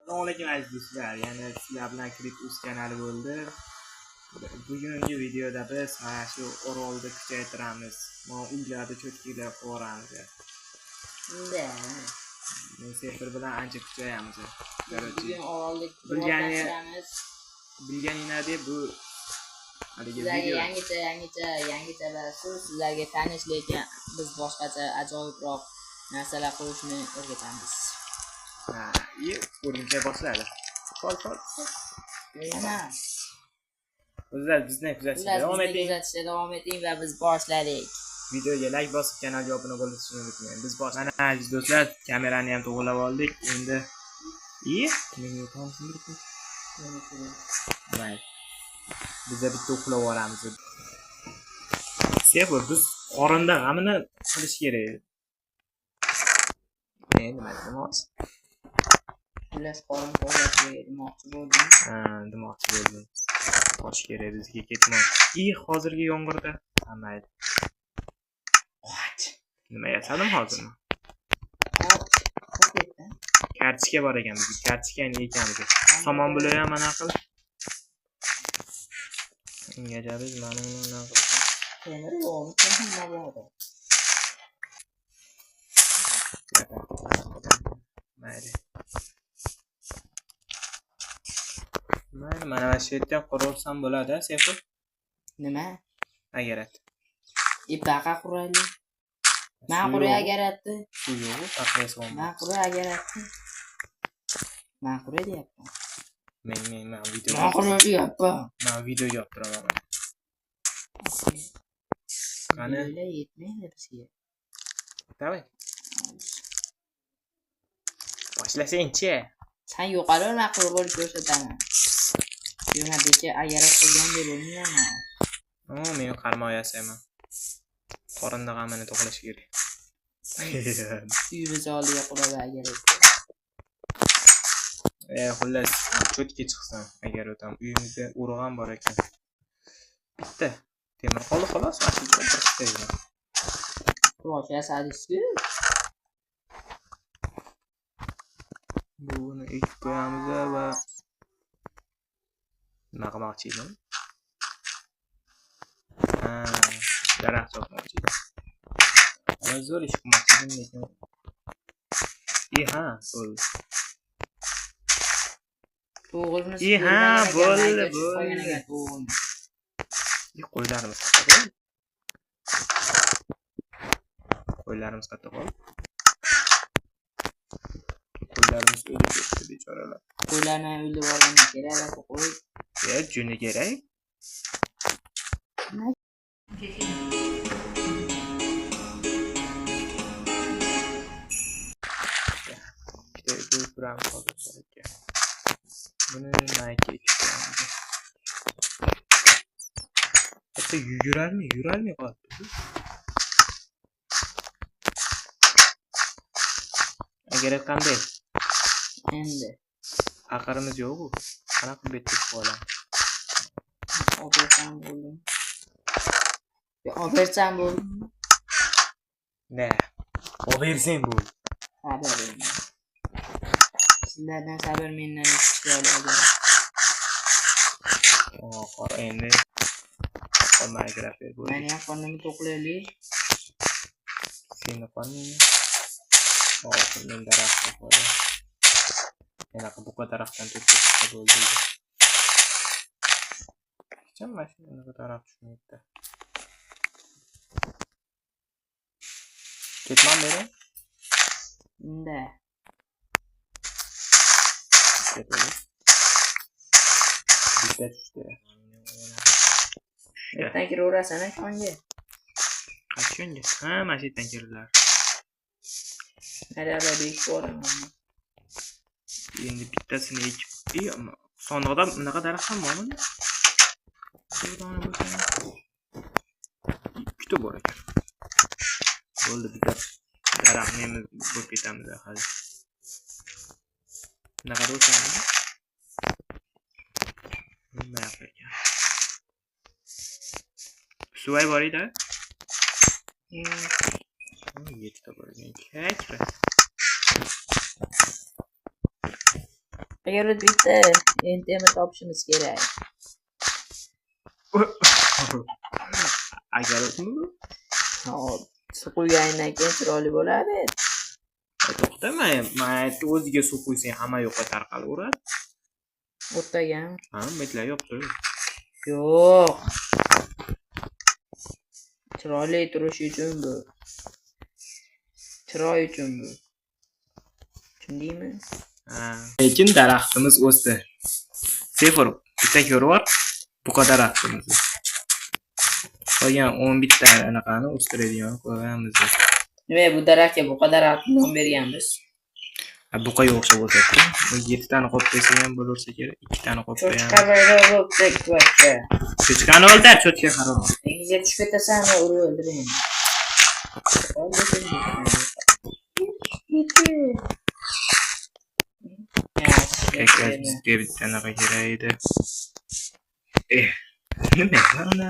Assalomu alaykum aziz do'stlar. Yana sizlar bilan Kripus kanali bo'ldi. Bugungi videoda biz mana shu orolni kuchaytiramiz. Mana uylarda cho'tkilar qo'ramiz. Men Sefer bilan ancha kuchayamiz. Bugun orolni bilganinglar bu sizlarga yangicha sizlarga tanish, lekin biz boshqacha ajoyibroq narsalar qilishni o'rgatamiz. O'rgancha boshladi. Qol. Yana O'zlar bizni kuzatishda davom eting va biz boshladik. Videoga like bosib, kanalga obuna bo'lishni unutmang. Biz boshladik. Mana aziz do'stlar, kamerani ham to'g'rilab oldik. Endi Bizda bitta uxlab olamiz. Sefer biz qorinda g'amini qilish kerak. Nima demoqchi? Xullas qorin to'g'rilab demoqchi bo'ldim. Demoqchi bo'ldim. Qoch kerak bizga ketmoq. Hozirgi yomg'irda. Mayli. Nima yasadim hozirmi? Kartochka bor ekan, biz kartochkani yeyamiz. Somon bilan ham mana qil. Gajabiz mana uni qil. Temir yo'q, nima bor? Mayli. Mana shu yerda qurolsam bo'ladi, Sefer. Nima? Agarat. Baqa quraylik. Men quray agaratdi. Shu yo'q, taqrayson. Men quray agaratdi. Men quray deyapman. Men video. Men quray deyapman. Men video yaptiraman. Qani? Yetmaydi bizga. Davay. Boshlasang-chi. Sen yuqori o'rnak qilib bo'lib ko'rsataman. Yana becha agarat qilgan deb o'ylayman. Men qarmoq yasayman. Qorinda g'amini to'g'rilash kerak. Uyimiz oldiga qurib agarat. Xullas, cho'tki chiqsin agar o'tam. Uyimizda urug'am bor ekan. Bitta temir qoldi xolos, mana shu cho'tkiga. To'g'ri yasadingizku. Buni ekib qo'yamiz va nima qilmoqchi edim? Daraxt chopmoqchi edim. Zo'r ish qilmoqchi edim, lekin bo'ldi. To'g'rimi? Bo'ldi. Qo'ylarimiz qayerda? Qo'ylarimiz qayerda qoldi? Qo'ylarimiz o'lib ketdi, bechoralar. Qo'ylarni o'lib olgan kerak, qo'y. Juni kerak. Buni Nike ekishamiz. Hatta yurarmi qoldi. Agar qanday? Endi Aqarimiz yo'q-ku. Qanaqa betdik bola? Opersam bo'ldim. Opersam bo'ldim. Ne? Opersam bo'ldi. Sabr. Sizlardan sabr, mendan kuchli. Qora endi. Qolmay grafer bo'ldi. Meni ham qonimni to'qlaylik. Seni qoningni. Men daraxtga qo'yaman. Yana bu daraxtdan to'kib bo'ldi. Qachon mashinaga daraxt tushmaydi? Ketmon bering. Unda. Ketadi. Bitta tushdi. Ertaga kiraverasana shonga. Qachonga? Mana shu yerdan kirdilar. Narada bek boraman. Endi bittasini ekib, sondiqda bunaqa daraxt ham bormi? Ikkita bor ekan. Bo'ldi, bitta daraxtni bo'lib ketamiz hali. Bunaqa o'sadi. Nima ekan? Suvay bor edi. Yettita bor ekan. Agar bitta temir topishimiz kerak. Agar Suv quygandan keyin chiroyli bo'ladi. to'xta, men o'ziga suv quysang hamma yoqqa tarqalaveradi. O'rtagan. Ha, metlar yo'qdir. Yo'q. Chiroyli turish uchun bu. Chiroy uchun bu. Tushundingmi? Ha. Lekin daraxtimiz o'sdi. Sefir bitta ko'rib, bu qadar daraxtimiz. Qolgan 11 ta anaqani o'stiradigan qo'yamiz. Nima bu daraxtga bu qadar nom berganmiz? Buqaga o'xshab o'sadi. 7 tani qo'yib qo'ysa ham bo'laversa kerak. 2 tani qo'yib qo'yamiz. Cho'chqa bayro bo'lsak bo'cha. Cho'chqani o'ldir, cho'chqa qaror. Egizga tushib ketasan, urib o'ldiraman. Bizga bitta anaqa kerak edi. Nima qildi?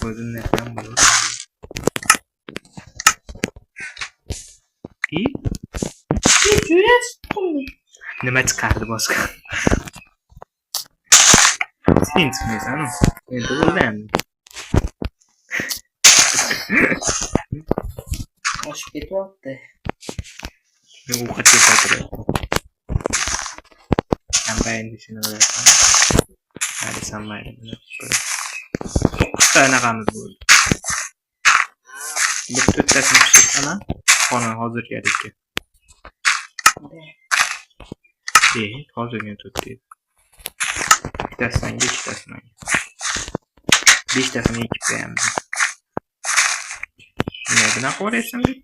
O'zimni ham bo'ladi. Nima chiqardi boshqa? Sen chiqmaysan. Endi bo'ldim. Oshib ketyapti. Men ovqat yepatirib. Kambaynni shuni o'ylayapman. Hadi sanmaydi buni. 9 ta anaqamiz bo'ldi. Bir to'rttasini pishirsaman, qoni hozirgalikka. Hozirga to'rtta. Ikkitasidan ikkitasidan. 5 tasini ekib qo'yamiz. Nima bilan qo'raysan deb?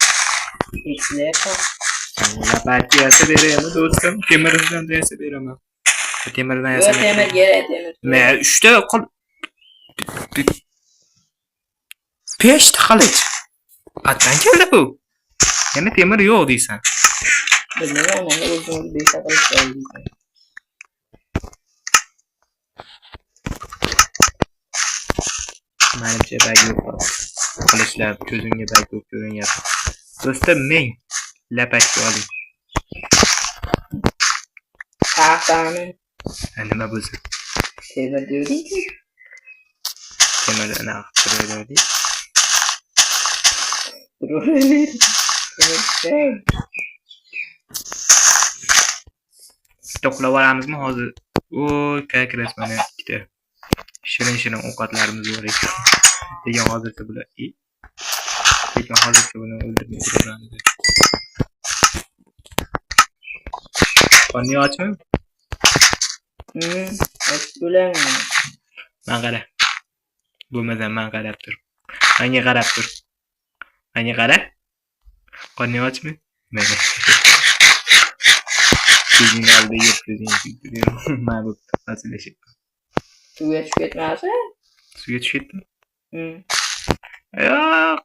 Ekler. Lapatga yasab beraymi do'stim? Temirdan yasab beraman. Temirdan yasab. Yo'q, temir kerak, temir. Men 3 ta qil. 5 ta qilich. Qatdan keldi bu? Yana temir yo'q deysan. Bilmayman, menga o'zim 5 ta qilich kerak. Menimcha bag yo'q. Qilichlar ko'zimga bag yo'q ko'rinyapti. Do'stim, men lapatga oling. Taxtani. Nima bo'lsa? Temir derding-ku. Temir anaqa qilib to'qlab olamizmi hozir? Voy, как раз mana ikkita shirin ovqatlarimiz bor ekan. Lekin hozircha bular lekin hozircha buni o'ldirib turamiz. Qonni ochmi? Bilaman. Men qara. Bo'lmasa men qarab tur. Menga qarab tur. Menga qara. Qonni ochmi? Mana. Sizning oldiga yetkazing. Men bu faslashib. Suvga tushib ketmasa? Suvga tushib ketdimi? Yo'q.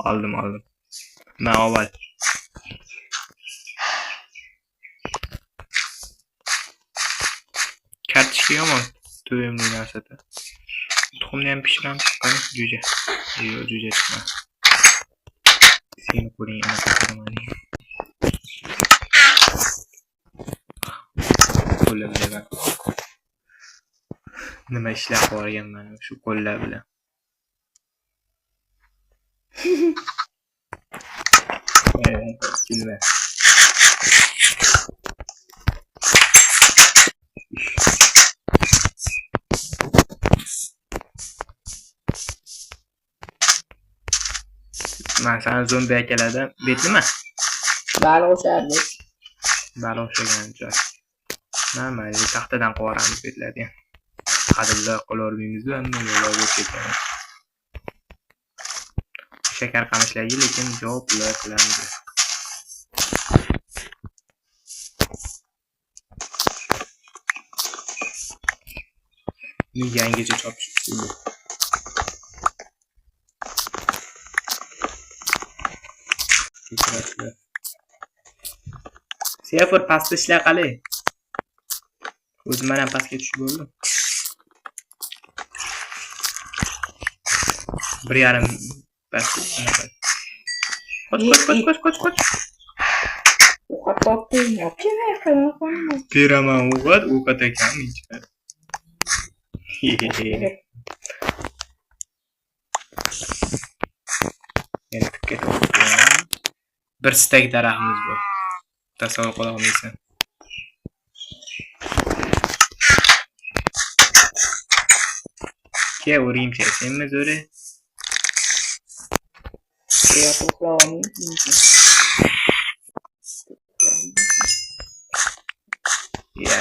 Oldim. Men avval kartoshka yomon to'yimli narsada. Tuxumni ham pishiramiz. Qani jo'ja. Yo'q, jo'ja chiqma. Seni ko'ring anaqa qilmani. Qo'llar bilan. Nima ishlab borganman shu qo'llar bilan. Kelma. Men sana zombi akalardan betnima? Baliq o'shardi. Baliq o'shagan joy. Mayli, taxtadan qo'ramiz betlarni. Qadimlar qolormingizda hamma yo'llar o'tgan. Shakar qamishlarga lekin javob qilamiz. Ni yangicha chopish usuli. Sefir pastda ishlar qalay? O'zim ham pastga tushib bo'ldim. 1,5 pastda. Qoch. ovqat topding. Kerak qilma. Beraman ovqat ekan mencha. Yana ketib. Bir stek daraxtimiz bor. Tasavvur qila olmaysan. Ke o'rimcha senmi zo'ri? Ya,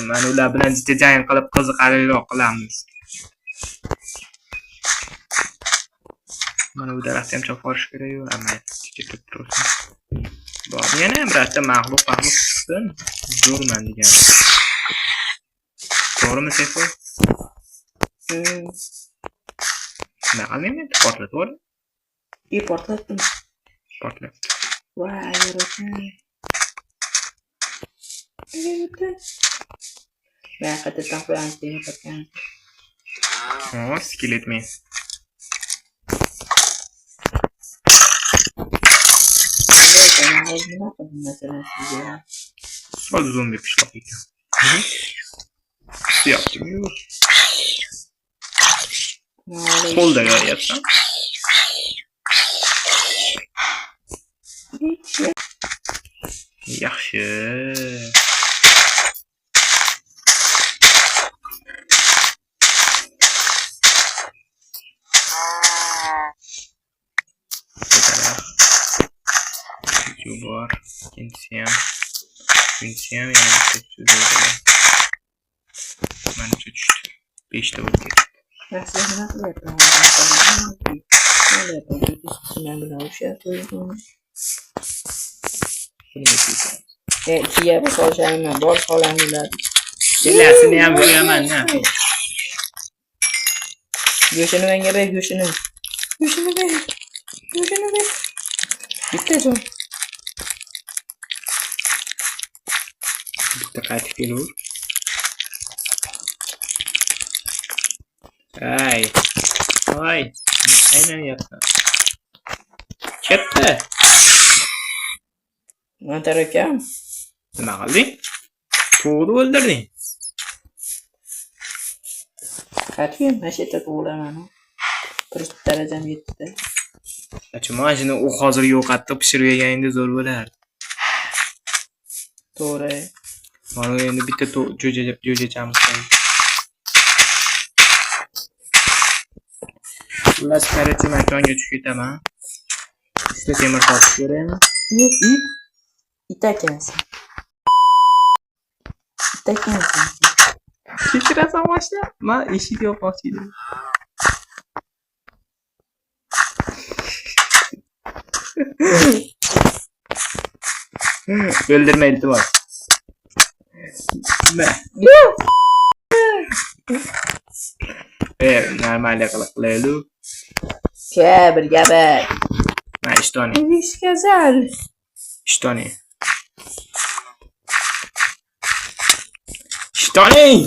men ular bilan juda jang qilib qiziqarliroq qilamiz. Mana bu daraxtni ham choparish kerak-ku, amma chekib tursin. Bor, yana ham ratda mag'lub chiqsin. Zo'rman degan. To'g'rimi, Seyful? Naqalmaymi? Portlatib. Portlatdim. Portlat. Voy, yaratgan. Ben qattiqdan qo'yamiz deb aytgan. Skelet men. Hadi zombi pişlik ekan. Yaptım yok. Qo'lda yoryapsan. Yaxshi. Var. İkincisi ham yana bitta tushdi. Mana tushdi. 5 ta bo'ldi. Yaxshi, nima qilyapman? Nima bilan ushlayapman? Ichiga boshlayman, bor qo'lanlar. Kellasini ham beraman-da. Go'shini menga ber, go'shini. Go'shini ber. Bitta jo'n. Bitta qaytib kelur. Ay. Aylanyapsan. Ketdi. Mantar akam. Nima qilding? To'g'ri o'ldirding. Qat'iyat mashita to'g'raman. Bir darajam yetdi. Mana shuni u hozir yo'qotib pishirib yeganingda zo'r bo'lardi. To'g'ri. Mana endi bitta jo'jachamiz qoldi. Xullas, qarchi makonga tushib ketaman. Ikkita temir topib beraymi? Yo'q, it ekansan. Kechirasan boshla. Men eshik yopmoqchi edim. Öldürme iltimas. Normalde kılıklayalım. Bir gaber. Ha işte onu. Hiç güzel. İşte onu. İşte onu.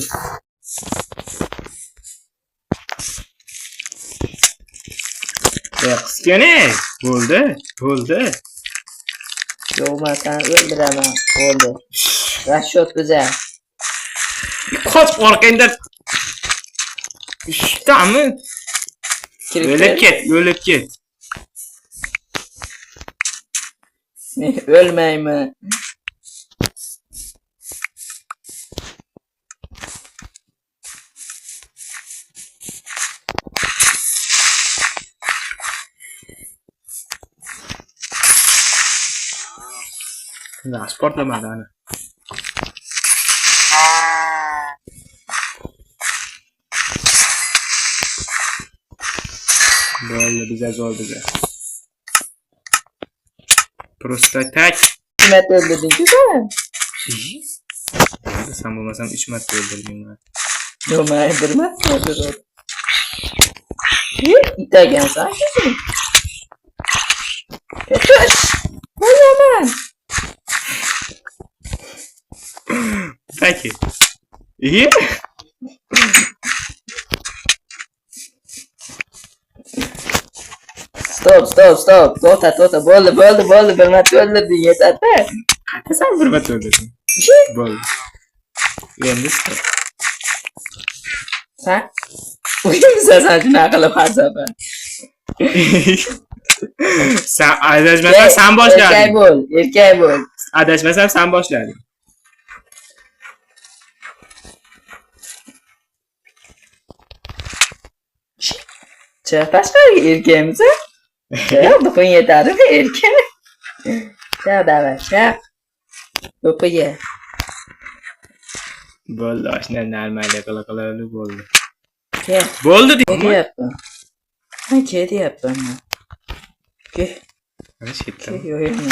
Kıskı ne? Oldu. Yok, ben seni öldüremem. Oldu. Raşot güzel. Kaç korkayında. İşte mı? Ölüp git. Ölmeyme. Nah, sportlamadı hani. Böyle bize zor bize. Просто так. 2 metre öldürdün güzel. Sen bulmasan 3 metre öldürdün ben. Yok, ben 1 metre öldürdüm. İte gel sen kesin. Kötüş. Bu zaman. Peki. İyi. Stop. Tota. Boldu. 1 metre öldürdün yeter de. Sen bir bat öldürdün. Bol. Endi stop. Sen? Uyumsa sen şuna qilib har safar. Sen adashmasam sen Erkak boshlading. bo'l, erkak bo'l. Adashmasam sen boshlading. Chiq tashqariga erkakmisan? Chiq, buxun yetadimi erkak? Chiq davay, chiq. O'piga. Bo'ldi, oshna normalga qila bo'ldi. Kel. Bo'ldi Ne deyapman. deyapman? Ha, ke deyapman men. Ke, Mana shu ke yerdan. yo'yaman.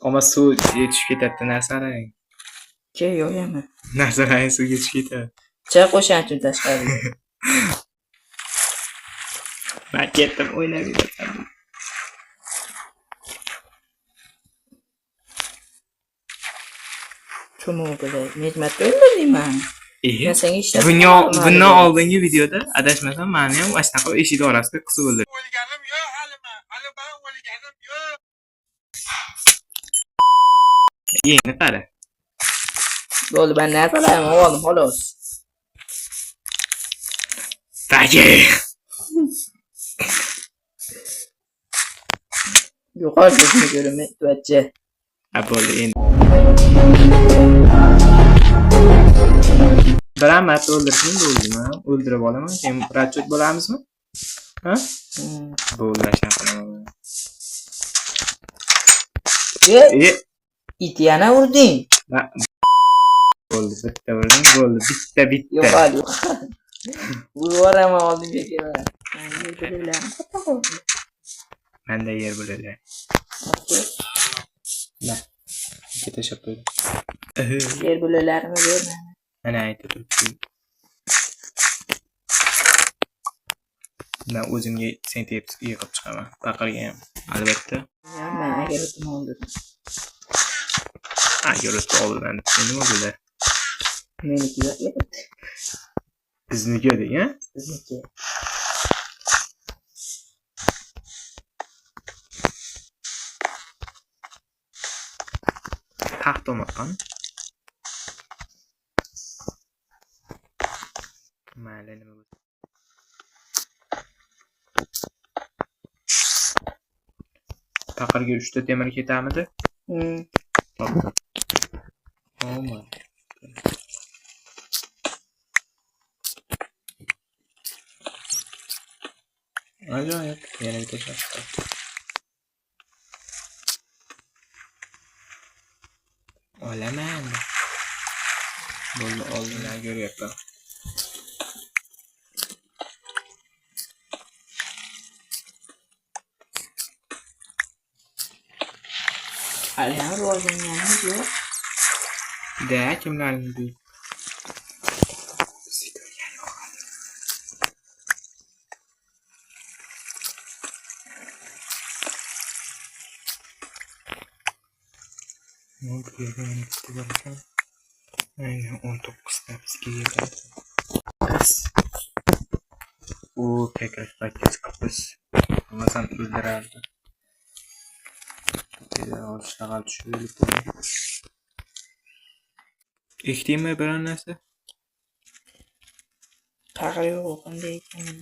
Ammo suv yetishib ketadi narsalarang. Ke yo'yaman. Narsalarang suvga tushib ketadi. Chiq o'shancha tashqariga. Men ketdim o'ynab yurasan. Kim u bilay? Nechmatda o'ldirdingman? Men senga ishlab Bundan oldingi videoda adashmasam meni ham ashtaqa eshik orasida qisib o'ldirdi. O'lganim yo'q hali man o'lganim yo'q. Endi qara. bo'ldi, ben narsalarimi oldim, xolos. Taki. Yuqoridagini ko'raman, tuvatchi. Ha bo'ldi endi. Biram marta o'ldirsang bo'ldimi? O'ldirib olaman. Keyin ratchet bo'lamizmi? Ha? Bo'ldi, shaqiraman. It yana urding. Bo'ldi, bitta urdim, bo'ldi, bitta. Yo'qol, yo'qol. Uzoraman oldimga kelaman. Menda yer bo'ladi. Na. Ketashib qo'ydim. Yer bo'lalarini ko'rman. Mana aytib turibdi. Men o'zimga sentib yig'ib chiqaman. Baqirga ham albatta. Men agar o'tim oldim. Agar o'tib oldim, nima bo'ladi? Meniki yo'q. Bizniki deng, ha? Bizniki. Taxt olmoqdan. Mayli, nima bo'ldi? Paqirga 3 ta temir ketamidi? To'g'ri. Olma. Ajoyib, yana bitta shashqa. Olaman. Bo'ldi, oldinlar ko'ryapman. Hali ham rivojlanganimiz yo'q. Da, kimlarning bu? Aynen 19 ta bizga yetadi. U tekrar paket qilib olmasam o'ldirardi. Ishtagal tushirib ekdingmi biron narsa? Qaqir yo'q, qanday ekan?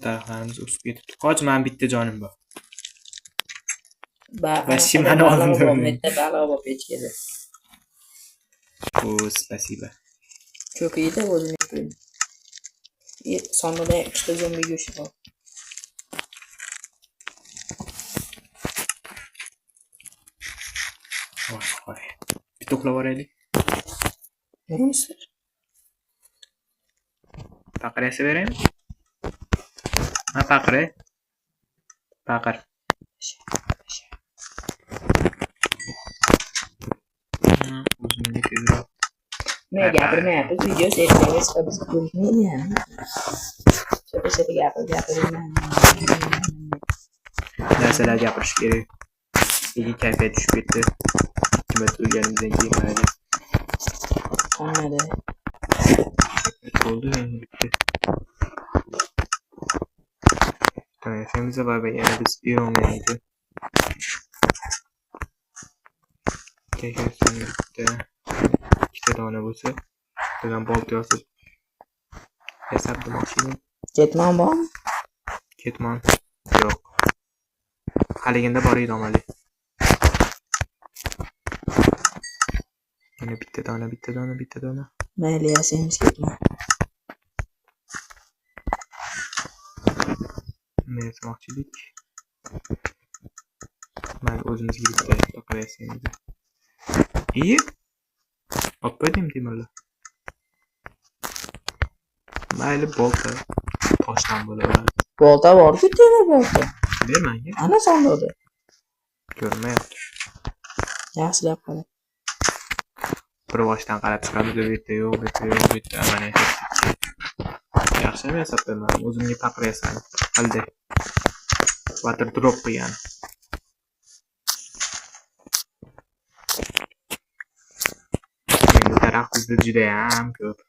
Daraxtlarimiz o'sib ketibdi. Qoch, men bitta jonim bor. Vashimani oldim. Bitta baliq olib ichkada. Spasiba. Ko'kida o'zim yapayım. Sonunda ikkita zombi go'shti bor. Voy. Bitta uxlab oraylik. Neyse. Paqir yasa beraymi? Ha, paqir. Paqir. O'zimga tezroq. Men gapirmayapmiz, video seyretsangiz biz ko'rishmaydi. Shapa gapirmayman. Narsalar gapirish kerak. Lekin kayfiyat tushib ketdi. Nima o'lganimizdan keyin mayli. Qolmadi. Bo'ldi endi bitta. Tanishamiz va yana biz yurolmaydi. Kekersini bitta, ikkita dona bo'lsa, bittadan bolt yosib yasab demoqchiman. Ketmon bormi? Ketmon yo'q. Haliganda bor edi omali. Yana bitta dona. Mayli, yasaymiz ketmon. Nima yasamoqchilik? Mayli, o'zimizga bitta qilib yasaymiz. Olib qo'ydim temirlar. Mayli, bolta toshdan bo'laveradi. Bolta bor-ku, temir bolta. Bermanga. Ana sandoqda. Ko'rmayapti. Yaxshilab qara. Bir boshdan qarab chiqamiz, bu yerda yo'q, mana yaxshi yasab qo'ymadim. O'zimga taqir yasadim. Qalda. Water drop qilgan. Endi daraxt bizda juda ham ko'p.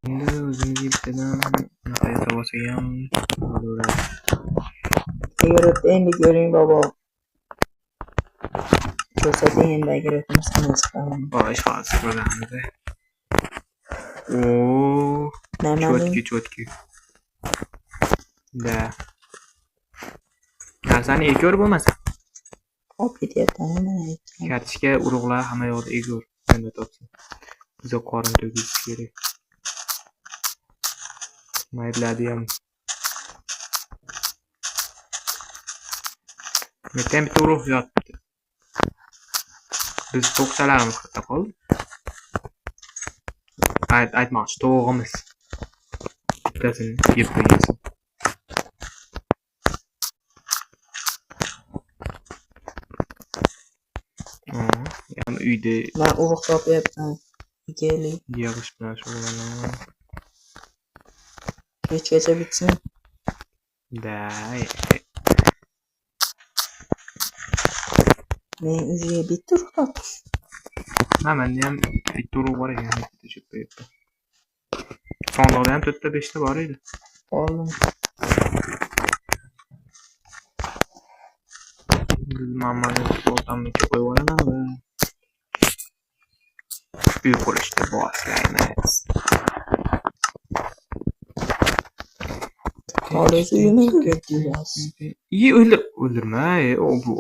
Endi o'zimga bittadan bunaqa yasab olsak ham bo'laveradi. Agar endi ko'ring bobo. Ko'rsating endi agar o'timiz qilamiz. Bosh hozir bo'lamiz. Oo, Чётки. Da. Narsani egor bo'lmasa. Olib ketyapman mana aytgan. Kartishga urug'lar hamma yoqda egor. Endi topsin. Biza qorin to'kish kerak. Maylarni ham. Metem bitta urug' yotibdi. Biz to'qchalarimiz qayerda qoldi? Aytmoqchi, to'g'imiz. Bittasini yeb qo'ygansan. Yani uyda Men urug' topyapman. Keling. yig'ish bilan shug'ullanaman. Kechgacha bitsin. Da. Men uyga bitta urug' topdim. Menda ham bitta urug' bor ekan, bitta chep qo'yibdi. Sondiqda ham 4 ta 5 ta bor edi. Oldim. Mamani o'tamga qo'yib yuboraman. Uy qurishni boshlaymiz. Hozir uyimga ketdingiz. O'ldirma, bu.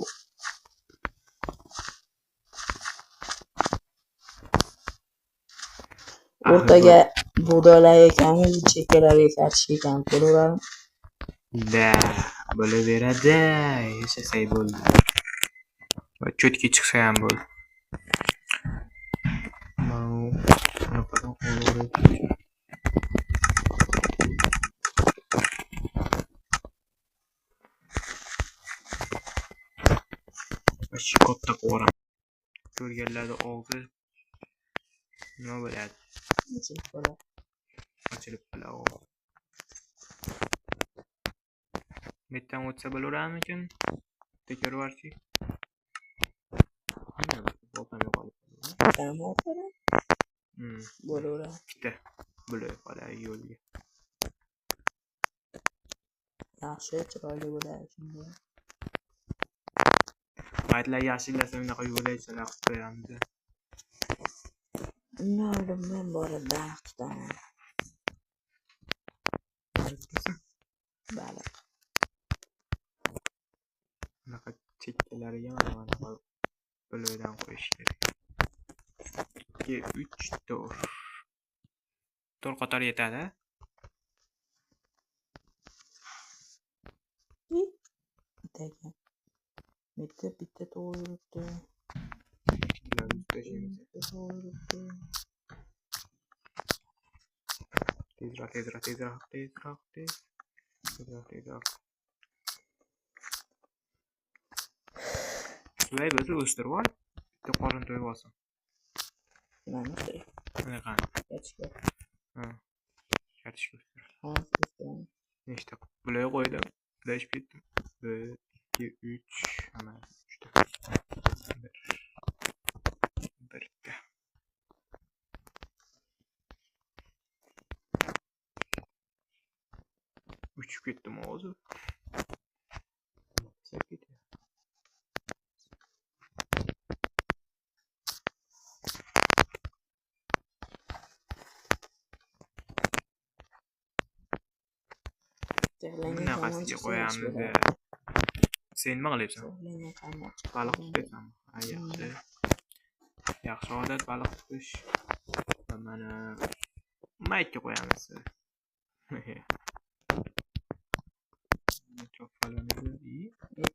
O'rtaga bug'doylar ekanmiz, chekkalarga karshi ekan bo'laveradi. Da, bo'laveradi. Yashasak bo'ldi. Va cho'tki chiqsa ham bo'ldi. Ashi katta qo'ram. Ko'rganlarda og'zi nima bo'ladi? Ochilib qoladi. Metdan o'tsa bo'laveradimikin? Teko'rvarchi. Tamam, bo'laveradi. Bitta bo'lib qoladi yo'lga. Yaxshi, chiroyli bo'ladi shunda. Baytlar yashillasa bunaqa yo'laychalar qilib qo'yamiz. Men borib daraxtdan. Baliq. Bunaqa chekkalariga mana bo'lakdan qo'yish kerak. 2, 3, 4. 4 qator yetadi. Bitta to'g'ri yuribdi. Tezroq. Shulay bo'lsa o'stirib ol. Bitta qorin to'yib olsin. Mana shunday. Mana qani. Ketishga. Kartishga o'stir. Hozir Nechta bulay qo'ydim. Bulashib ketdim. 1, 2, 3. Mana 3 ta. 1 ta. Uçup ketdim hozir. Bunaqasiga qo'yamiz. Sen nima qilyapsan? Baliq tutayapsanmi? Ha, yaxshi. Yaxshi odat baliq tutish. Va mana maytga qo'yamiz. Çok falan iyi.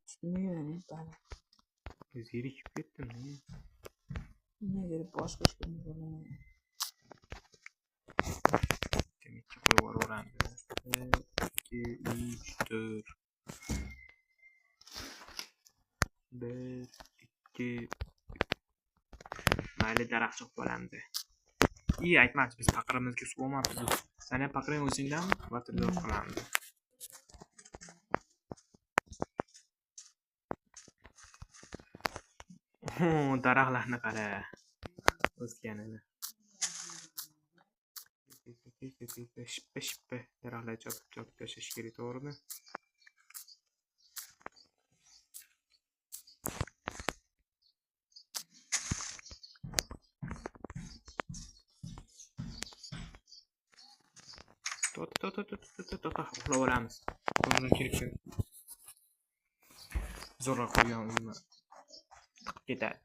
Tutmuyor yani bana. Zerikip ketdim. Ne göre başka şey mi var? Demek ki koy var oranda. 2, 3, 4. 1, 2. Mayli daraxtchoq bo'lamiz. İyi aytmas, biz paqirimizga suv olmabmiz. Sen ham paqiring o'zingdan vatirdosh qilamiz. Daraxtlarni qara. O'sganini. Shippa daraxtlar chopib tashlash kerak, to'g'rimi? Uxlab olamiz. Qo'ng'iroq kelib zo'rg'a qo'ygan uyni tiqib ketadi.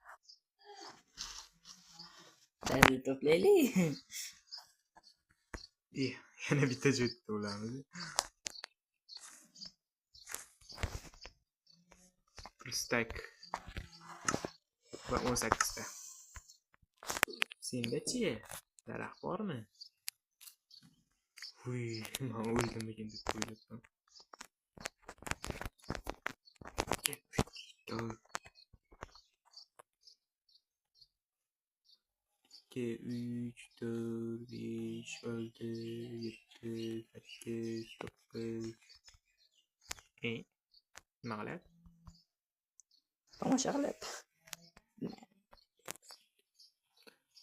Hadi toplayalım. İyi, yana bitta joyda bo'lamiz. Bir stack va 18 ta. Sendachi daraxt bormi? Uy, men o'ldim deb qo'yibman. 2, 3, 4, 5, 6, 7, 8, 9. Nima qilyapti? Tomosha qilib.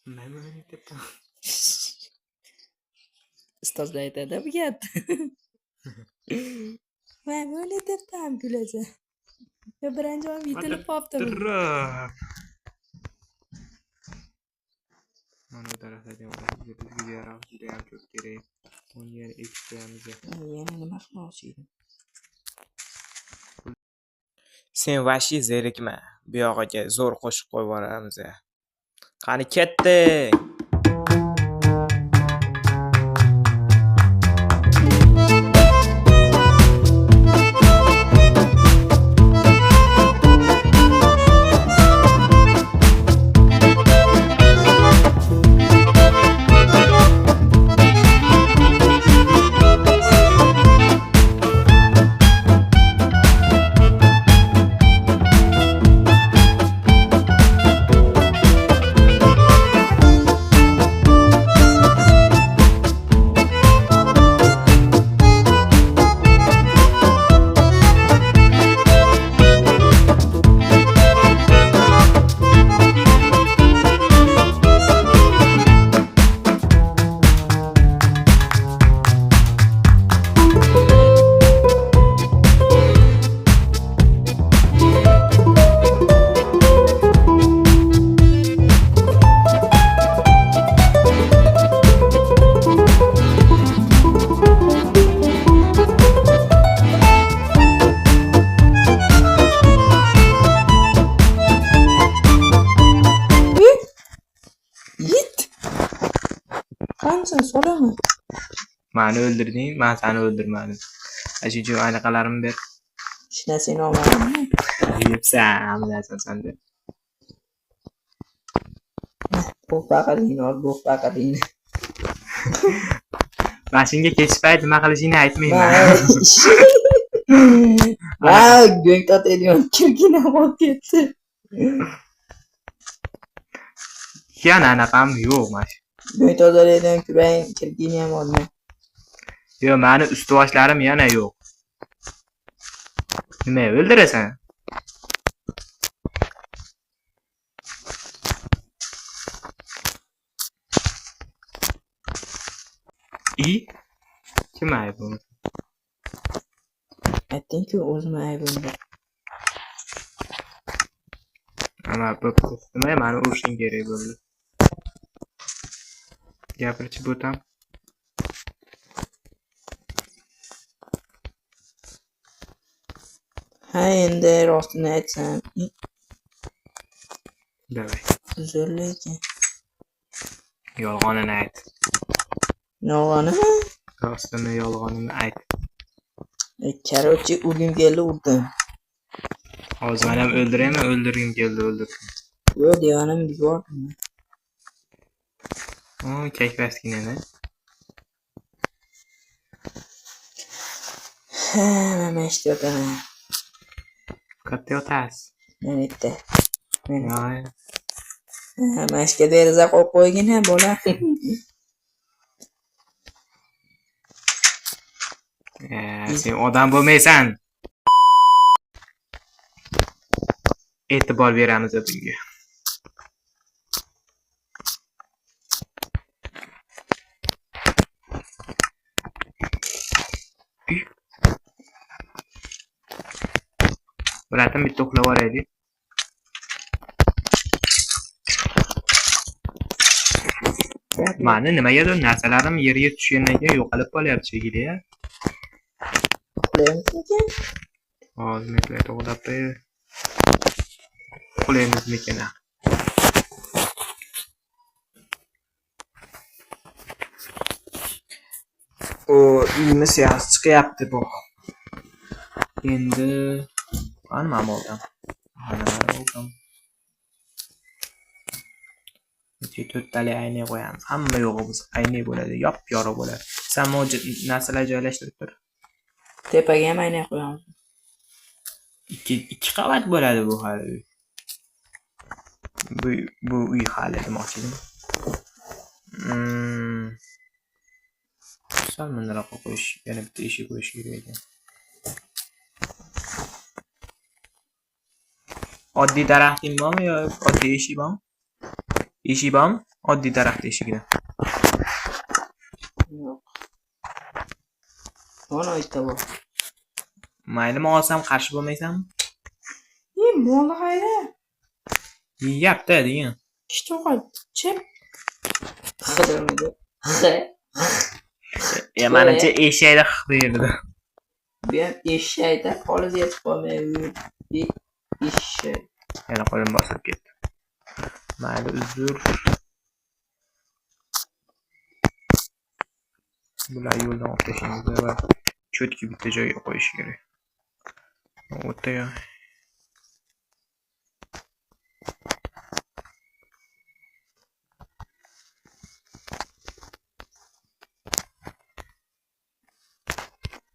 Maymun aytyapman. Ustozlar aytadi bu gap. Maymun aytyapman kulasan. Ya birinchi ham yetilib qolibdi. Mana bu daraxtlardan bizga yaroq juda ham ko'p kerak. Uni yana ekib qo'yamiz. Yana nima qilmoqchi edim? Sen vashi zerikma. Bu yog'iga zo'r qo'shib qo'yib yuboramiz. Qani ketding. Solama. Meni öldürdün, ben seni öldürmedim. Aşıcı alakalarımı ver. İşte seni olmadın. Yepsen sen de. Bu fakadini ol, bu fakadini. Ben şimdi geçipaydı, nima qilishini aytmayman. Ha, göktat ediyorsun. Kirgine bak ketdi. Yana anaqam yo'q mana. Göktat ediyorsun, küreğin kirgini ham olma. Yo'q, meni ustuvoshlarim yana yo'q. Nima o'ldirasan? İyi. Kim ayıp bunu? Aytding-ku, o'zim aybimda. Ama bo'pti. Nima meni urishing kerak bo'ldi? Gapirchi bo'tam. Ha, endi rostini aytsam, Davay. uzr lekin. Yolg'onini ayt. Yolg'onimi? Rostini, yolg'onini ayt. Korоче, urgim keldi, urdim. Hozir ham o'ldiraymi? O'ldirgim keldi, o'ldirdim. Yo'q, deganim yubordim. Kayfaskinani. Ha, mana ishtaman. Katta yotasiz. Men bitta. Men Yo'q. mashka deraza qo'yib qo'ygin ha, bola. Sen odam bo'lmaysan. E'tibor beramiz bunga. Bilatim bitta uxlab olaylik. Mani nimagadir narsalarim yerga tushgandan keyin yo'qolib qolyapti shekilli. Uxlayapmikan? Hozir men to'g'rilab uxlaymizmikan? O uyimiz yaxshi chiqyapti bu. Endi qani oldim. To'rttali ayni qo'yamiz. Hamma yo'g'i biz ayni bo'ladi, yop-yorug' bo'ladi. Sen bu narsalar joylashtirib tur. Tepaga ham aynan qo'yamiz. Ikki qavat bo'ladi bu hali. Bu uy hali demoqchi edim. Sal bundaroq qo'yish, yana bitta eshik qo'yish kerak ekan. Oddiy daraxting bormi yo oddiy eshik bormi? Eshik bormi? Oddiy daraxt eshigida. Yo'q. Mana bitta bor. Maylimi olsam qarshi bo'lmaysanmi? Bo'ldi qayda? Yeyapti degan. Ishto'qol, chip. Menimcha eshakda berdi. Bu ham eshakda qoliz yetib qolmaydi. Eshak. Yana qo'lim bosib ketdi. Mayli, uzr. Bular yo'ldan olib tashlaymiz va cho'tki bitta joyga qo'yish kerak. O'ta yo.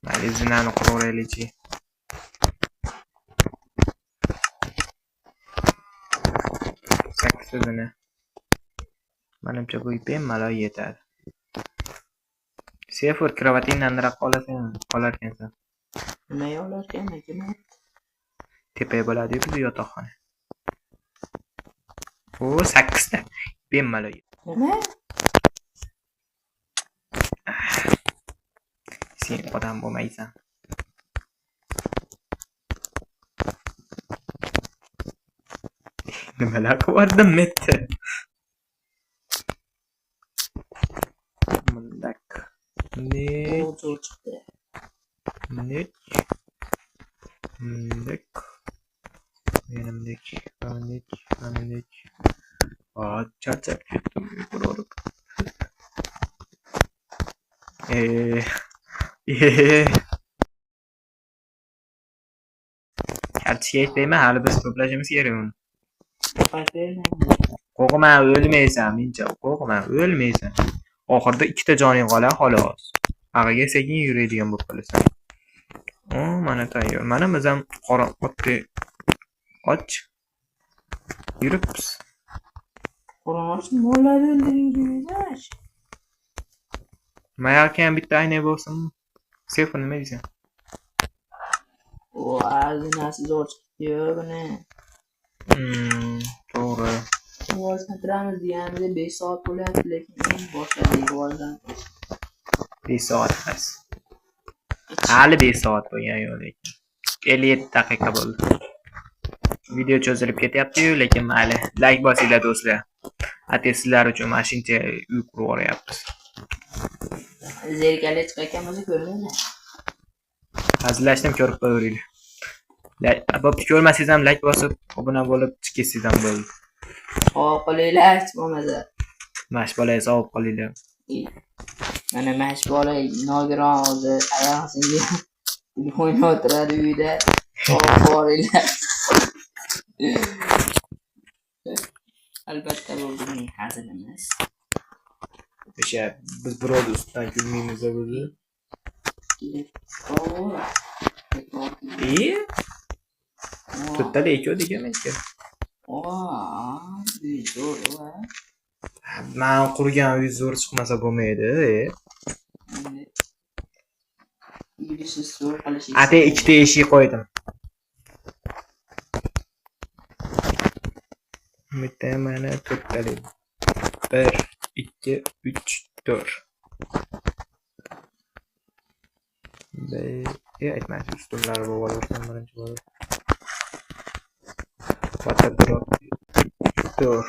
Mayli, zinani quraveraylikchi. Sakkizini. Menimcha bu bemalol yetadi. Sefer kravatingdan nariroq qolar ekansan. Nima olar ekan, nima? Tepaga bo'ladi-yu bu yotoqxona. O, 8 ta. Bemalol. Nima? Sen odam bo'lmaysan. Nimalar qilardim metta? Mundak. Ne? Zo'r chiqdi. Mundak. Menimdek. Charchab ketdim. Urib. Kartishga aytmayman, hali biz to'plashimiz kerak uni. Qo'rqma, o'lmaysan, mencha. Qo'rqma, o'lmaysan. Oxirida ikkita joning qoladi, xolos. Ag'iga sekin yuradigan bo'lib qolasan. Mana tayyor. Mana biz ham qora otni och yuribmiz. Qorong'uch mollarni o'ldiringiz. Mayarkan bitta ayna bo'lsin. Sefer nima deysan? O, azinasi zo'r chiqdi-yu buni. To'g'ri. Rivojlantiramiz deganimizda 5 soat bo'lyapti, lekin eng boshladik rivojlantirish. 5 soat emas. Hali 5 soat bo'lgan yo'q lekin. 57 daqiqa bo'ldi. Video cho'zilib ketyapti-yu, lekin mayli. Like bosinglar do'stlar. Ate sizlar uchun mana shuncha uy qurib o'ryapmiz. Zerikali chiqayotgan bo'lsa ko'rmayman. Hazillashdim, ko'rib qo'yinglar. Bo'pti, ko'rmasangiz ham like bosib, obuna bo'lib chiqasiz ham bo'ldi. Sog' qolinglar, hech bo'lmasa. Mash bolaga savob qolinglar. Mana mash bola nogiron hozir ayog'ingga o'ynab o'tiradi uyda. Sog' qolinglar. Albatta bu bizning hazilimiz. O'sha biz birovni ustidan kulmaymiz o'zi. To'ttali ekan deganman-ku. Zo'r va. Men qurgan uy zo'r chiqmasa bo'lmaydi. Uyni zo'r qilish. Ate ikkita eshik qo'ydim. Bitta mana to'ttali. 1 2 3 4. Aytmaysiz ustunlar bo'larkan birinchi bo'lib. Fakat dur.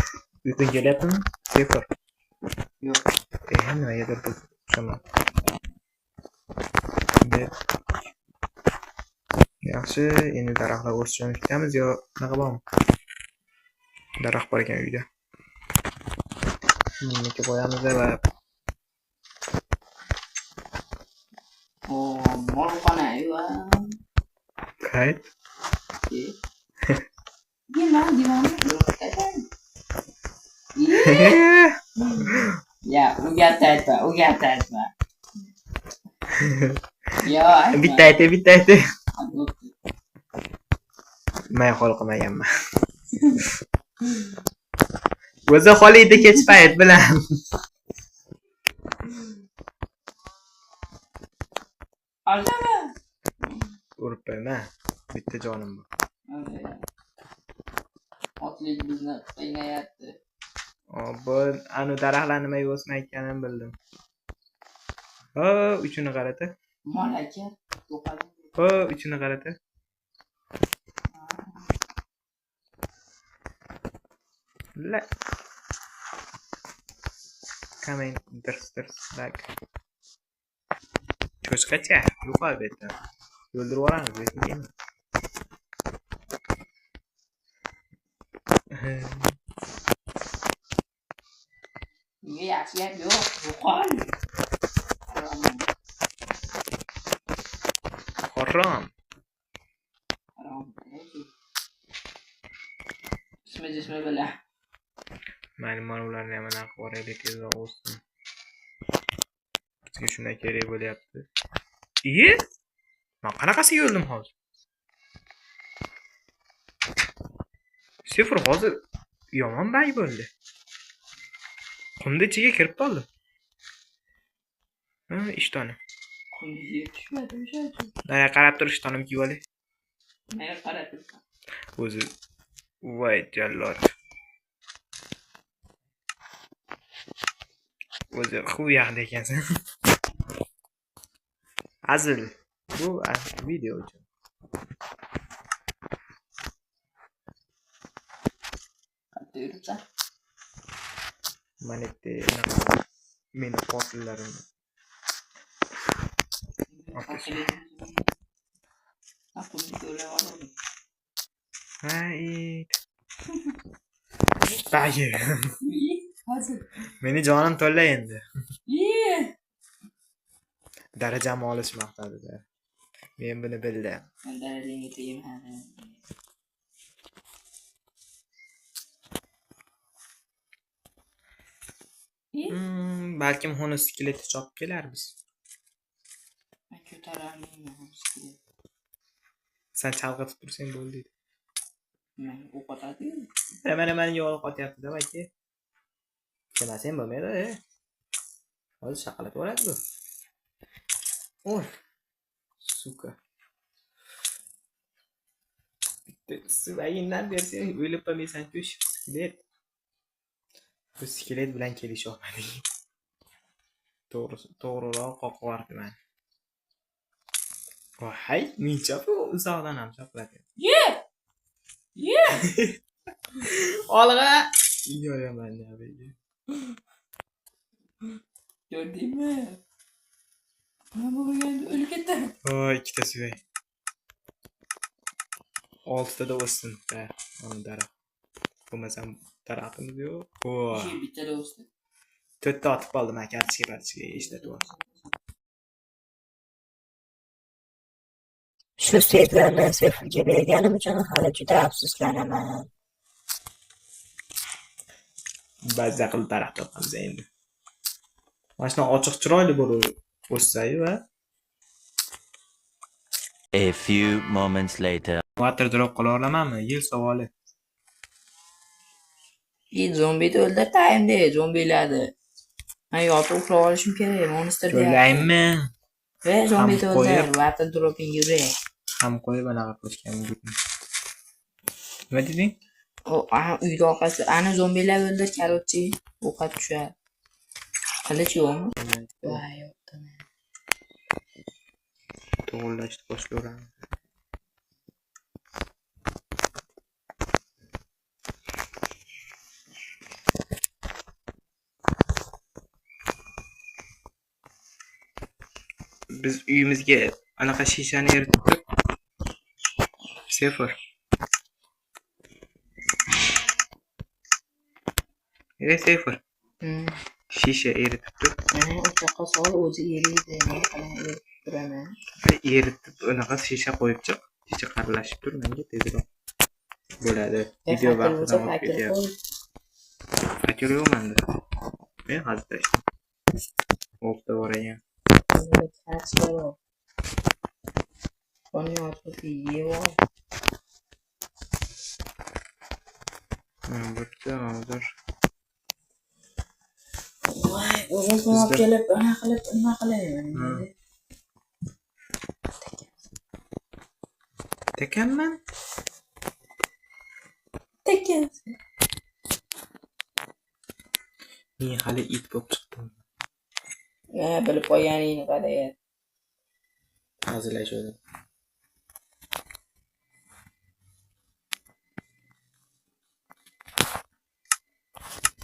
Uyqu kelyaptimi? 0. Yo'q. Nimagadir tushaman. Yaxshi, endi daraxtlar o'sishini kutamiz yo nima qilamiz? Daraxt bor ekan uyda. Buniki qo'yamiz va molxona va kayt. Dimoni yo'q. Ya, u gapni aytma. Yo, bitta ayt. Men hol qilmaganman. O'zi holida kech payt bilan. Aldama. Urib qo'yma. Bitta jonim bor. Otlik bizni qiynayapti. Bu anu daraxtlar nimaga o'smayotganini bildim. Uchini qarata. Malaka to'qadi. Uchini qarata. La. Coming dirs like. Cho'chqacha, yo'q albatta. O'ldirib yuboramiz, lekin. Yaxshi gap yo'q, yo'qol. Harom. Jismi bilan. Mana ularni ham anaqa qoraylik tezroq o'ssin. Bizga shunday kerak bo'lyapti. Men qanaqasiga o'ldim hozir? 0 hozir yomon bay bo'ldi. Qumni ichiga kirib qoldi. Ishtoni. Qumga tushmadi o'sha uchun. Mana qarab tur ishtonim kiyib olay. Mana qarab tursan. O'zi voy jallod. O'zi xuyaqda ekansan. Azil. Bu video uchun. Qattiq yuribsan. Meni qosillarim. Bayi. Meni jonim to'la endi. Darajamni olish maqsadida. Men buni bildim. Men darajangga tegmayman. Balkim xona skeleti chopib kelarmiz. Men ko'tarolmayman skelet. Sen chalg'itib tursang bo'ldi. Men o'qotadi. Mana yo'qotyapti-da, aka. Demasam bo'lmaydi. Hozir shaqalat bo'ladi bu. Oy. Suka. Bitta suvayindan bersang o'ylab qolmaysan-ku skelet. Bu skelet bilan kelisha olmadik. To'g'riroq qoqvarman. Voy, mincha bu uzoqdan ham choqladi. Olg'a. Yo'yaman nabiyga. Gördingmi? Nima bo'lganda o'lib ketdi. Ikkita suvay. oltitada o'ssin. Mana daraxt. Bo'lmasam daraxtimiz yo'q. Voy. Şey bittada o'sdi. To'rtta otib qoldim aka, kartochka ishlatib oldim. Shu so'zlarni Sefurga berganim uchun hali juda afsuslanaman. Ba'zida qilib daraxt topamiz endi. Mana shunday ochiq chiroyli bo'lib o'ssa-yu va A few moments later. water drop qila olamanmi? Yil savoli. Zombini o'ldirtayimda, zombilarni. Men yotib uxlab olishim kerak, monster deyapti. O'ylaymi? Ve zombini Ham qo'yib. o'ldir, water dropping yurek. Ham qo'yib anaqa qilishgan mumkin. Nima deding? O, uyda orqasi, ana zombilar o'ldir, karotchi. Ovqat tushadi. Qilich yo'qmi? Voy, yo'qda. To'g'irlashni boshlayveramiz. Biz uyimizga anaqa shishani eritib turib. Sefur. Sefur. Shisha eritib turib. Mana o'choqqa sol, o'zi eriydi. Men qalay eritib turaman. Eritib anaqa shisha qo'yib chiq. Shisha qaralashib tur, menga tezroq bo'ladi. Video vaqtidan o'tib ketyapti. Fakir yo'q menda. Men hozir tashlayman. O'qda bor ekan. Kaçlar Onu açıp yiyor. Bitta hozir. Voy, o'zim kelib, ana qilib, nima qilaman. Tekanman? Tekan. Men hali it bo'lib chiqdim. Bilib qo'yganingni qaraya. Hazillashadi.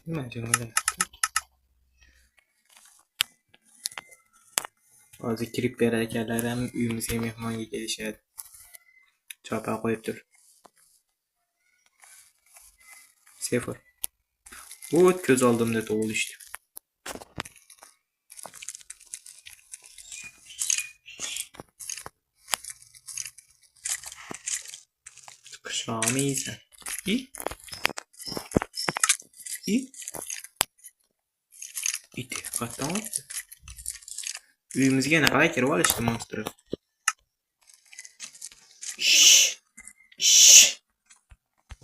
Nima jinoyat? Hozir Creeper akalar ham uyimizga mehmonga kelishadi. Chopa qo'yib tur. Sefur. O't ko'z oldimda tug'ilishdi. Qishloqmiysan. It qatdan o'tdi. Uyimizga naqay kirib olishdi monster.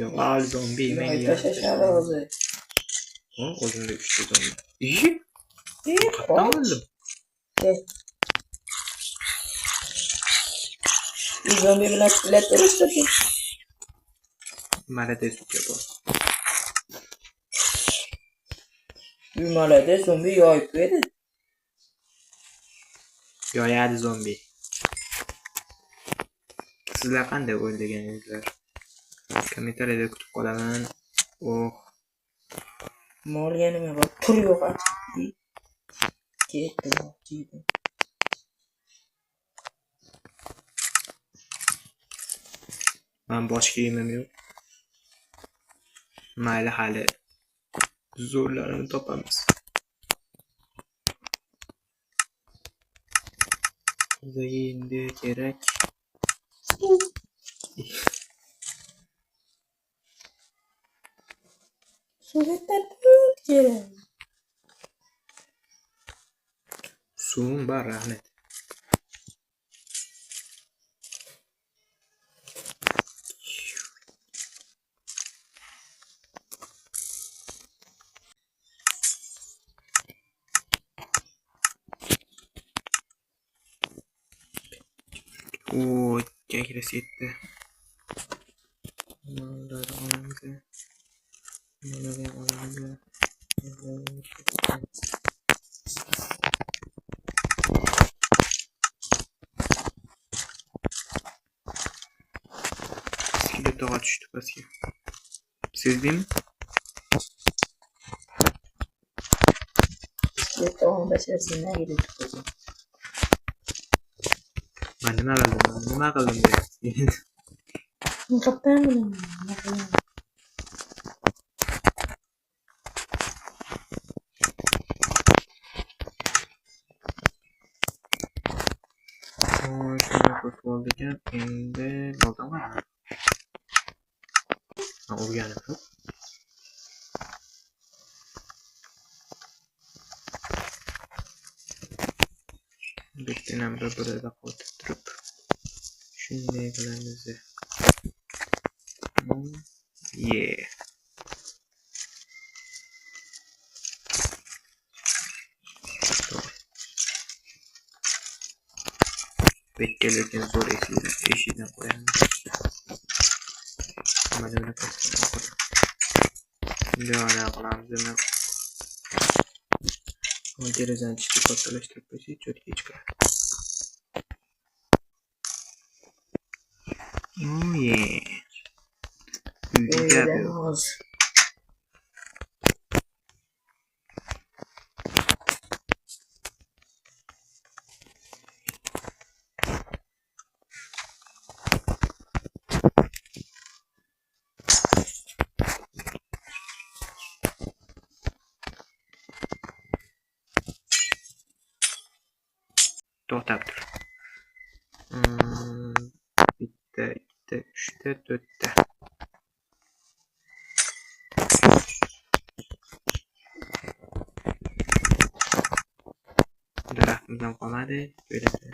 Yo'q, al zombi menga. Tashashadi o'zi. O'zimda 3 ta zombi. Qatdan o'ldim. Zombi bilan filatlashdi. Malades uka bor. Malades zombi yoyib qo'ydi. Yoyadi zombi. Sizlar qanday o'ylaganingizlar? Kommentariyada kutib qolaman. Molga nima bor? Tur yo'q. Ketdi. Men bosh kiyimim yo'q. Mayli hali zo'rlarini topamiz. Bizga endi kerak. Suratlar kerak. Suvim bor, rahmat. Kekres yetti. Nimalarni olamiz? Nimalarni olamiz? Skeletorga tushdi pastga. Sezdingmi? Skeletorga bashirsin, nega tutib. Ben nima qildim? Kaptan bilan. Shunday qilib bo'ldi ekan. Endi nodonman. O'rganib yo'q. Bittinam bir-birida qotib turib. Shunday qilamiz. Yeah. Bekka lekin zo'r eshigidan qo'yamiz. Mana bunaqa qilamiz. Bunu derazani ichida kattalashtirib qo'ysak, cho'tga chiqadi. Oh yeah. Uyda noz. To'xtab tur. Bitta, ikkita, uchta, to'rtta. Daraxtimizdan qolmadi. Bitta,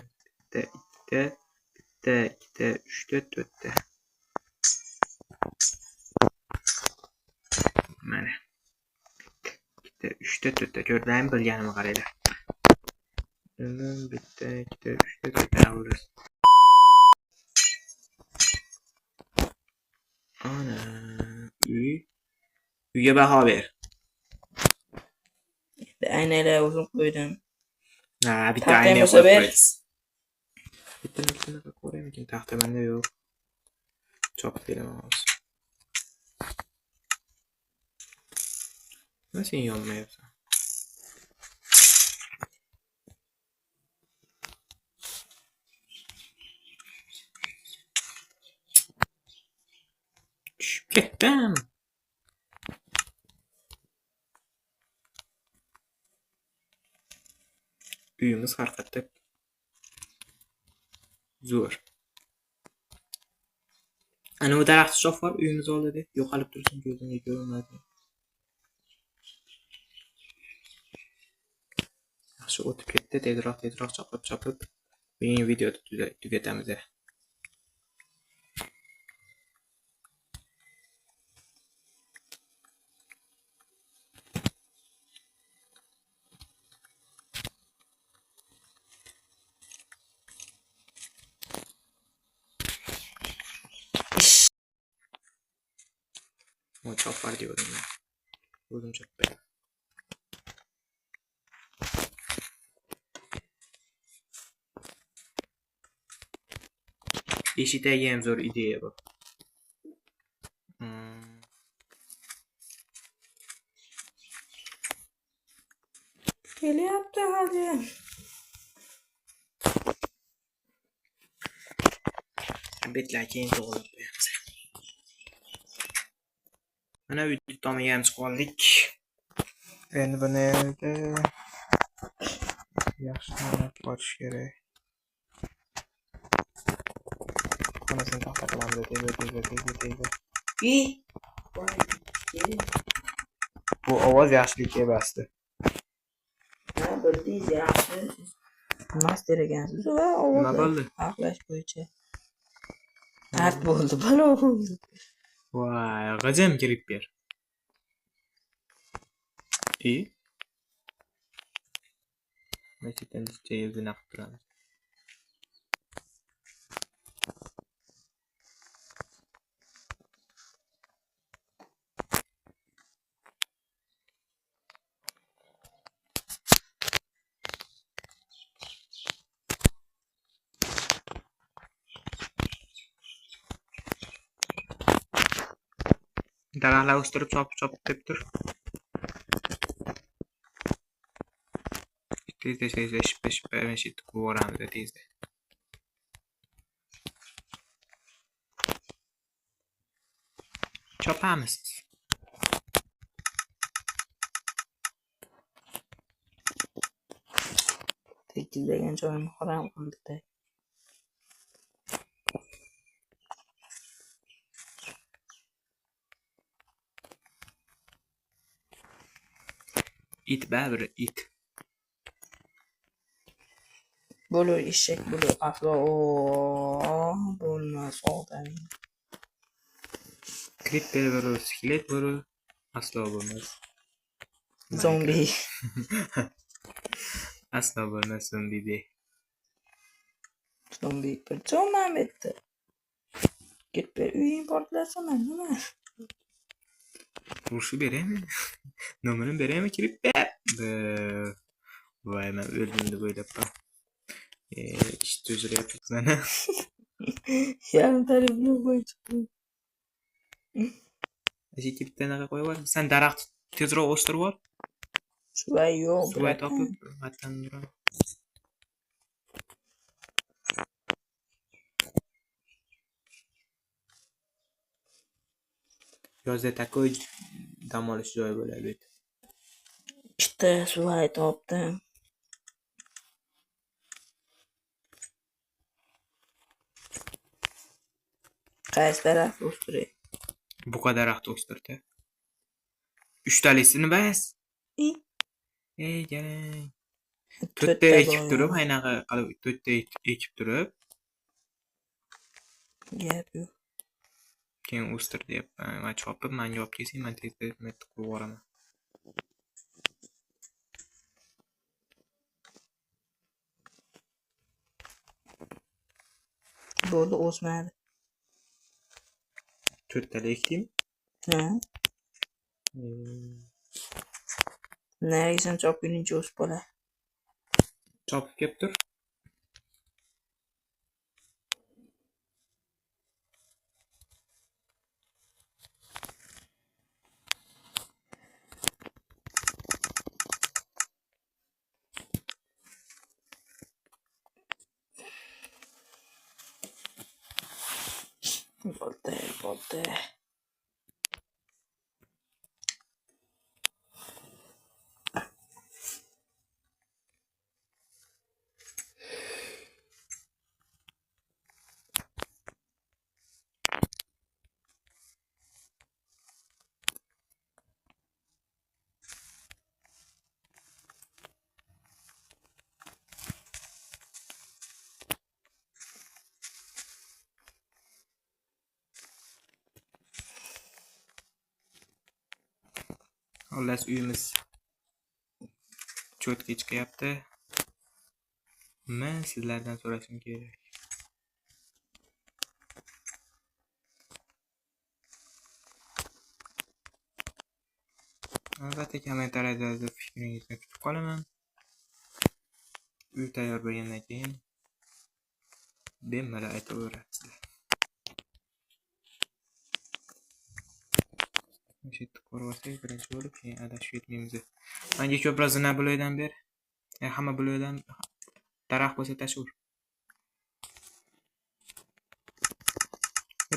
ikkita, uchta, to'rtta. Mana. Bitta, uchta, to'rtta. Ko'rdim, bilganimni qaranglar. Bitta, ikkita, uchta, to'rtta bo'ladi. Ana, uyga baho ber. Aynalar uzun qo'ydim. Ha, bitta Taxtang ayna bo'lsa ber. Bitta ko'raymikin, taxta menda yo'q. Chopib beraman hozir. Nima sen yonmayapsan? Tushib ketdim. Uyimiz har qayerda zo'r. Ana bu daraxt shox bor uyimiz oldida. Yo'qolib tursin, ko'zimga ko'rinmadi. Yaxshi o'tib ketdi, tezroq chopib. Bugun videoni tugatamiz. O çok var diyorum ben. Vurdum çok be. Eshitayım zor ideya bu. Kelyapti hadi. Betlar keyin to'g'rilab qo'yamiz. Mana uyda tomiga ham chiqib oldik. Endi buni yaxshilab borish kerak. Hammasini taxta qilamiz. Tezda. Bu ovoz yaxshilikka bosdi. Ha, bildiz yaxshi. Master ekansiz va Nima bo'ldi? aqlash bo'yicha. Art bo'ldi, balo bo'ldi. Voy, g'ajam kirib ber. Masjiddan yuzini qilib turamiz. Daraxtlar o'stirib chopib deb tur. Tezda shippa mashit qilib yuboramiz tezda. Chopamiz. Tekizlagan joyimni harom qildi. It baribir it. Bo'lur eshak, bo'lur aslo bo'lmas odam. Creeper bo'lur, skelet bo'lur, aslo bo'lmas. Zombi. Aslo bo'lmas zombi. Zombi bir jo'nam etdi. Creeper uying portlasana nima? Urushib beraymi? Nomerini beraymi Creeper? Voy, men o'ldim deb o'ylabman. Ish to'ziryapti sana. Yarim tarif yo'q bo'yicha. Ashi bitta naqa qo'yib yubordim. Sen daraxt tezroq o'stirib yubor. Suvay yo'q. Suvay topib, vatan yuraman. Yozda takoy dam olish joyi bo'ladi. Ikkita suvay topdim. Qaysi daraxt o'stiray? Buqa daraxt o'stirdi. 3 talisini bas. Ey jarang. To'rtta ekib turib, aynaqa qilib to'rtta ekib turib, gap yo'q. keyin o'stir deyapman. Men chopib, menga olib kelsang, men tezda qurib yuboraman. Bo'ldi, o'smadi. To'rttali ekdim. Ha? Narigisan chopguningcha o'sib qoladi. Chopib kelib tur. Bo'ldi. Xullas uyimiz cho'tga chiqyapti. Men sizlardan so'rashim kerak. Albatta kommentariyada fikringizni kutib qolaman. Uy tayyor bo'lgandan keyin bemalol aytaverasizlar. O'sha yerda ko'rib olsak, birinchi bo'lib keyin adashib ketmaymiz. Menga ko'proq zina bloydan ber. Hamma bloydan daraxt bo'lsa tashur.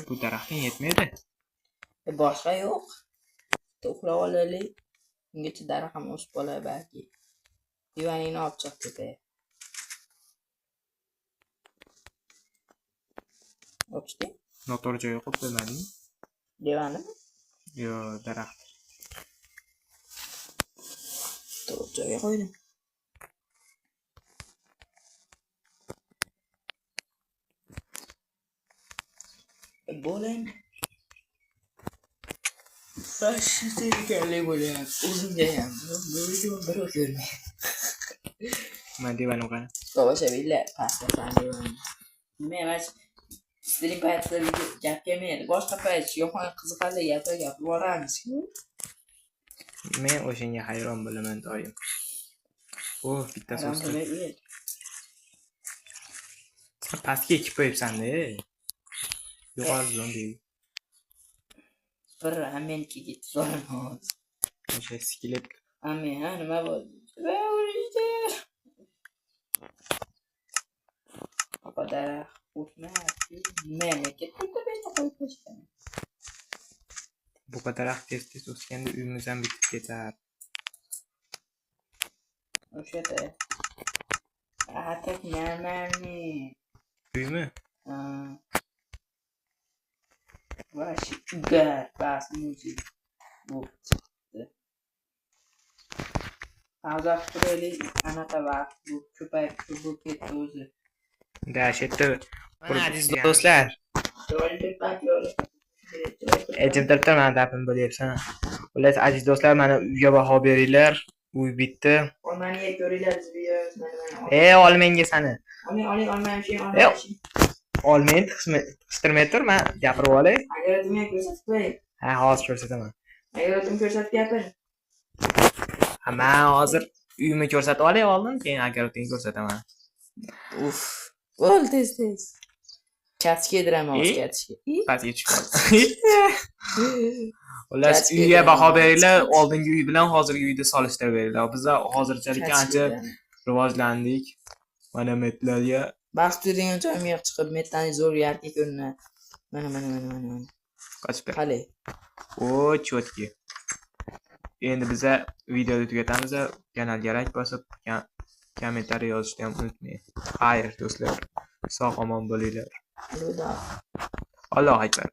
Bu daraxtga yetmaydi. Boshqa yo'q. To'qlab olaylik. Ungacha daraxt ham o'sib qoladi balki. Divaningni olib chiq tepaya. O'pding? Noto'g'ri joyga qo'yib qo'ymading? Divanni? Yo, daraxt. To'g'ri joyga qo'ydim. Bo'ling. Fashsi zerikarli bo'lyapti. O'zimga ham. Bir ko'rmay. Men divanim qani? Tomoshabinlar, pastasan divan. Men stream paytida gap kelmaydi. Boshqa payt yo'qon qiziqarli gaplar gapirib boramiz. Men o'shanga hayron bo'laman doim. Bittasi o'sdi. Pastga ekib qo'yibsan-da. Yuqori zombi. Bir amenki ketib so'ramiz. O'sha skelet. Amen, nima bo'ldi? Va urishdi. Papa daraxt o'smayapti. Men ketib beshta qo'yib qo'yishgan. Bu kadar tez o'sganda uyimiz ham bitib ketar. O'shada. Atak nani? Uymi? Vash gar bas muzik. Bu chiqdi. Hozir turaylik anaqa vaqt bu ko'payib ketdi o'zi. Dahshatda. Aziz do'stlar, aytib turibman, dapim bo'lyapsan. Xullas, aziz do'stlar, mana uyga baho beringlar. Uy bitdi. Olmani ko'ringlar mana. Olmenga sani. Oling olmani shu Olmen qistirmay tur, men gapirib olay. Agar men ko'rsatib qo'y. Ha, hozir ko'rsataman. Agar o'zim ko'rsatib gapir. Ha, men hozir uyimni ko'rsatib olay oldin, keyin agar o'zing ko'rsataman. Uf. Bo'l tez. Chatga yediraman chatga. Pastga tushib. Xullas, uyga baho beringlar, oldingi uy bilan hozirgi uyni solishtirib beringlar. Biz hozirchalik ancha rivojlandik. Mana metlarga Baxt degan joyim yo'q chiqib, metdan zo'r yarga ko'rinadi. Mana. qochib ber. Qale. O, chotki. Endi biz videoni tugatamiz. Kanalga like bosib, kommentariy yozishni ham unutmang. Xayr do'stlar. Sog' omon bo'linglar. Allohu akbar.